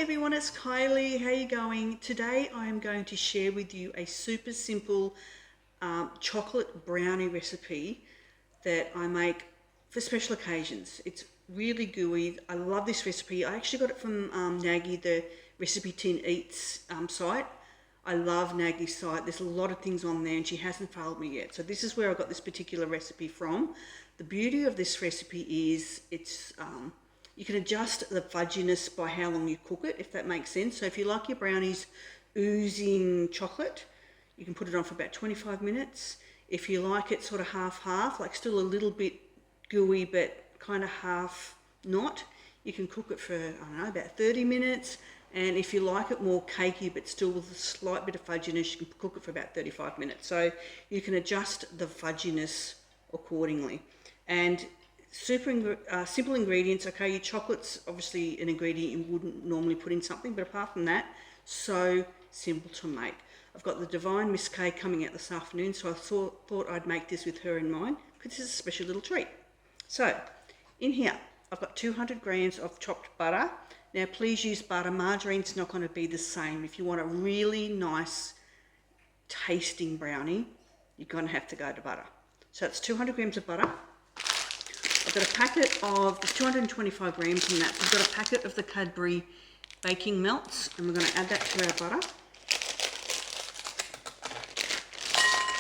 everyone, it's Kylie. How you going? Today I am going to share with you a super simple chocolate brownie recipe that I make for special occasions. It's really gooey. I love this recipe. I actually got it from Nagy, the Recipe Tin Eats site. I love Nagy's site. There's a lot of things on there and she hasn't failed me yet. So this is where I got this particular recipe from. The beauty of this recipe is you can adjust the fudginess by how long you cook it, if that makes sense. So if you like your brownies oozing chocolate, you can put it on for about 25 minutes. If you like it sort of half-half, like still a little bit gooey but kind of half not, you can cook it for, I don't know, about 30 minutes. And if you like it more cakey but still with a slight bit of fudginess, you can cook it for about 35 minutes. So you can adjust the fudginess accordingly. And simple ingredients. Okay, your chocolate's obviously an ingredient you wouldn't normally put in something, but apart from that, so simple to make. I've got the Divine Miss K coming out this afternoon, so I thought I'd make this with her in mind because this is a special little treat. So in here I've got 200 grams of chopped butter. Now please use butter. Margarine's not going to be the same. If you want a really nice tasting brownie, you're going to have to go to butter. So it's 200 grams of butter. I've got a packet of 225 grams in that. We've got a packet of the Cadbury baking melts, and we're going to add that to our butter.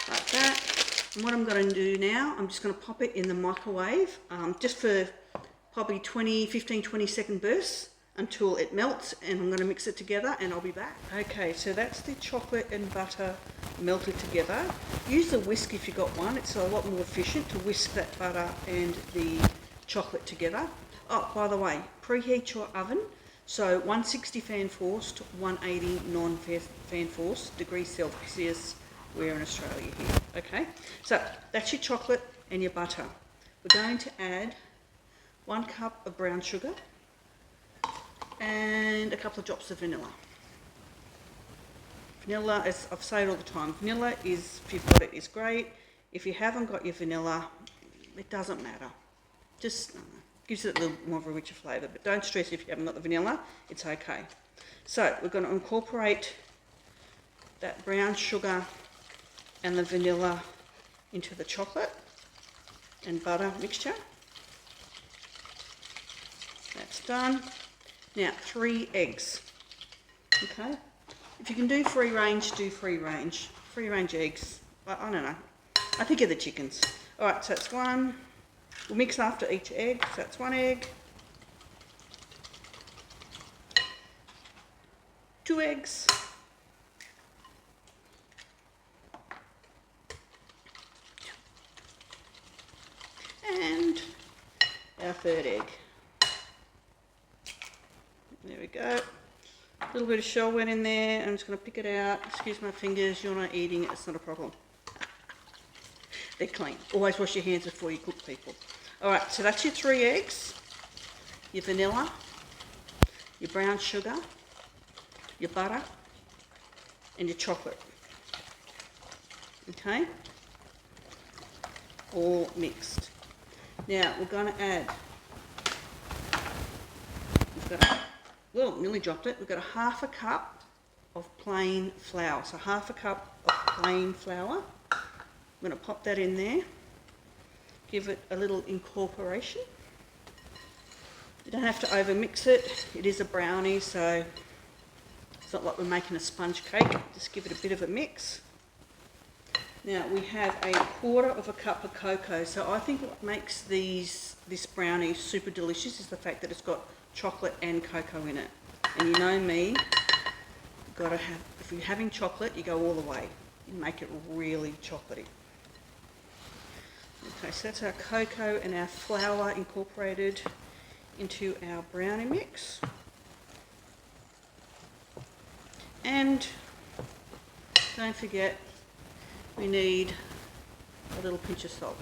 Like that. And what I'm going to do now, I'm just going to pop it in the microwave, just for probably 15-20 second bursts until it melts, and I'm going to mix it together and I'll be back. Okay, so that's the chocolate and butter melted together. Use the whisk if you've got one. It's a lot more efficient to whisk that butter and the chocolate together. Oh, by the way, preheat your oven. So 160 fan forced, 180 non-fan forced degrees Celsius. We're in Australia here. Okay, so that's your chocolate and your butter. We're going to add 1 cup of brown sugar and a couple of drops of vanilla. Vanilla, as I've said all the time, vanilla is, if you've got it, is great. If you haven't got your vanilla, it doesn't matter. Just gives it a little more of a richer flavour, but don't stress if you haven't got the vanilla, it's okay. So we're going to incorporate that brown sugar and the vanilla into the chocolate and butter mixture. That's done. Now 3 eggs. Okay. If you can do free range, do free range. Free range eggs. I don't know. I think of the chickens. Alright, so that's 1. We'll mix after each egg. So that's 1 egg. 2 eggs. And our 3rd egg. There we go. A little bit of shell went in there. I'm just going to pick it out. Excuse my fingers. You're not eating it. It's not a problem. They're clean. Always wash your hands before you cook, people. Alright, so that's your 3 eggs, your vanilla, your brown sugar, your butter, and your chocolate. Okay? All mixed. Now, we're going to add, well, nearly dropped it. We've got a 1/2 cup of plain flour. So 1/2 cup of plain flour. I'm going to pop that in there. Give it a little incorporation. You don't have to over mix it. It is a brownie, so it's not like we're making a sponge cake. Just give it a bit of a mix. Now we have a 1/4 cup of cocoa. So I think what makes this brownie super delicious is the fact that it's got chocolate and cocoa in it. And you know me, you've got to have, if you're having chocolate, you go all the way. You make it really chocolatey. Okay, so that's our cocoa and our flour incorporated into our brownie mix. And don't forget, we need a little pinch of salt.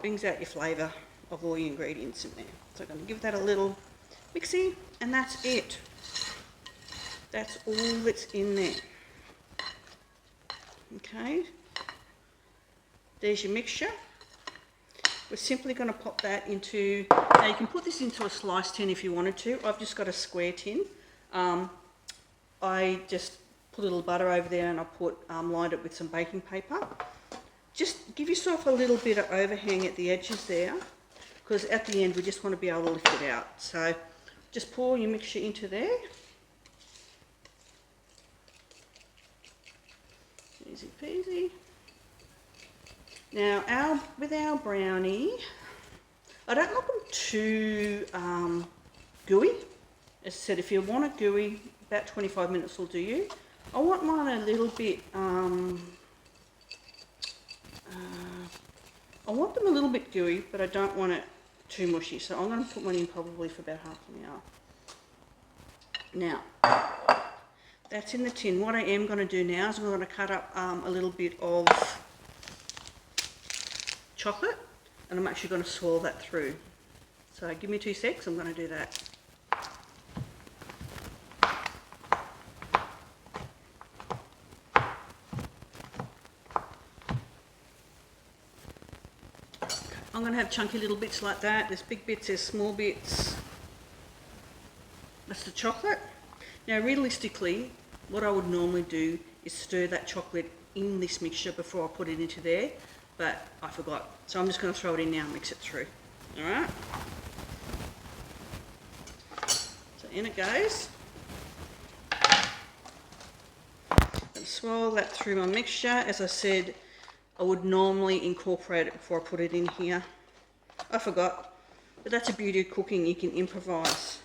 Brings out your flavour of all your ingredients in there. So I'm going to give that a little mixy, and that's it. That's all that's in there. Okay. There's your mixture. we're simply going to pop that into, now you can put this into a slice tin if you wanted to. I've just got a square tin. I just put a little butter over there and I lined it with some baking paper. Just give yourself a little bit of overhang at the edges there, because at the end we just want to be able to lift it out. So just pour your mixture into there. Easy peasy. Now with our brownie, I don't want them too gooey. As I said, if you want it gooey, about 25 minutes will do you. I want mine a little bit, I want them a little bit gooey, but I don't want it too mushy. So I'm going to put mine in probably for about half an hour. Now, that's in the tin. What I am going to do now is I'm going to cut up a little bit of chocolate, and I'm actually going to swirl that through. So give me 2 secs, I'm going to do that. I'm going to have chunky little bits like that. There's big bits, there's small bits. That's the chocolate. Now realistically, what I would normally do is stir that chocolate in this mixture before I put it into there, but I forgot. So I'm just going to throw it in now and mix it through. Alright? So in it goes. And swirl that through my mixture. As I said, I would normally incorporate it before I put it in here. I forgot. But that's the beauty of cooking, you can improvise.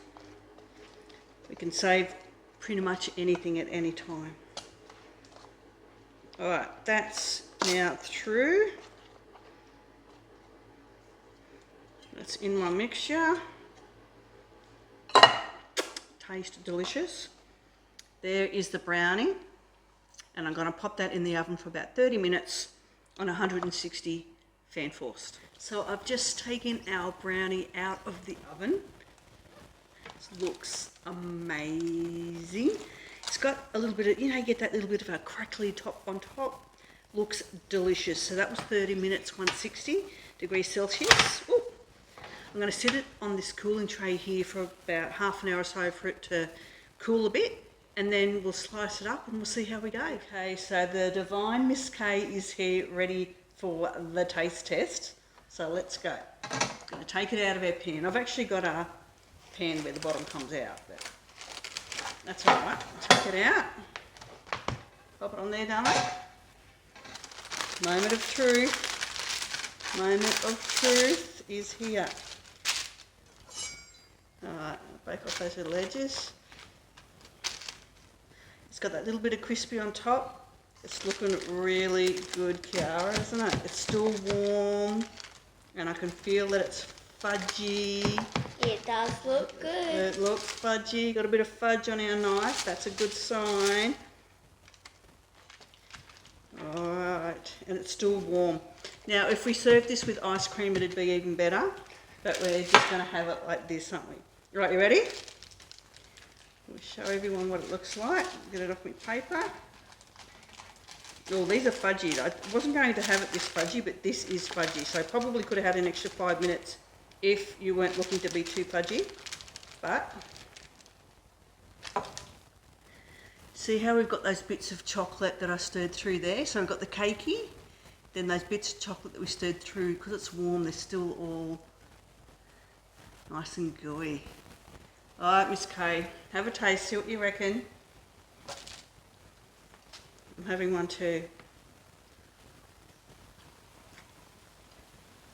We can save pretty much anything at any time. Alright, that's now through. That's in my mixture. Tastes delicious. There is the brownie. And I'm going to pop that in the oven for about 30 minutes on 160 fan forced. So I've just taken our brownie out of the oven. It looks amazing. It's got a little bit of, you get that little bit of a crackly top on top. Looks delicious. So that was 30 minutes, 160 degrees Celsius. Ooh. I'm going to sit it on this cooling tray here for about half an hour or so for it to cool a bit, and then we'll slice it up and we'll see how we go. Okay, so the divine Miss K is here ready for the taste test. So let's go. I'm going to take it out of our pan. I've actually got a pan where the bottom comes out, but that's all right. Take it out. Pop it on there, darling. Moment of truth. Moment of truth is here. Alright, break off those little edges. It's got that little bit of crispy on top. It's looking really good, Kiara, isn't it? It's still warm, and I can feel that it's fudgy. It does look good. It looks fudgy. Got a bit of fudge on our knife. That's a good sign. Alright, and it's still warm. Now, if we serve this with ice cream, it'd be even better. But we're just going to have it like this, aren't we? Right, you ready? We'll show everyone what it looks like. Get it off my paper. Oh, these are fudgy. I wasn't going to have it this fudgy, but this is fudgy. So I probably could have had an extra 5 minutes if you weren't looking to be too fudgy. But see how we've got those bits of chocolate that I stirred through there? So I've got the cakey, then those bits of chocolate that we stirred through. Because it's warm, they're still all nice and gooey. Alright, Miss K, have a taste, see what you reckon. I'm having one too.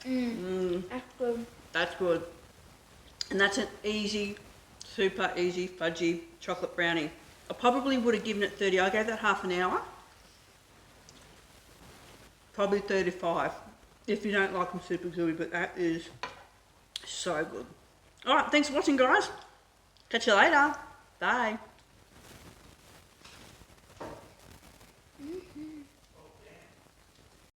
That's good. That's good. And that's an easy, super easy fudgy chocolate brownie. I probably would have given it 30. I gave that half an hour. Probably 35 if you don't like them super gooey, but that is so good. Alright, thanks for watching, guys. Catch you later. Bye.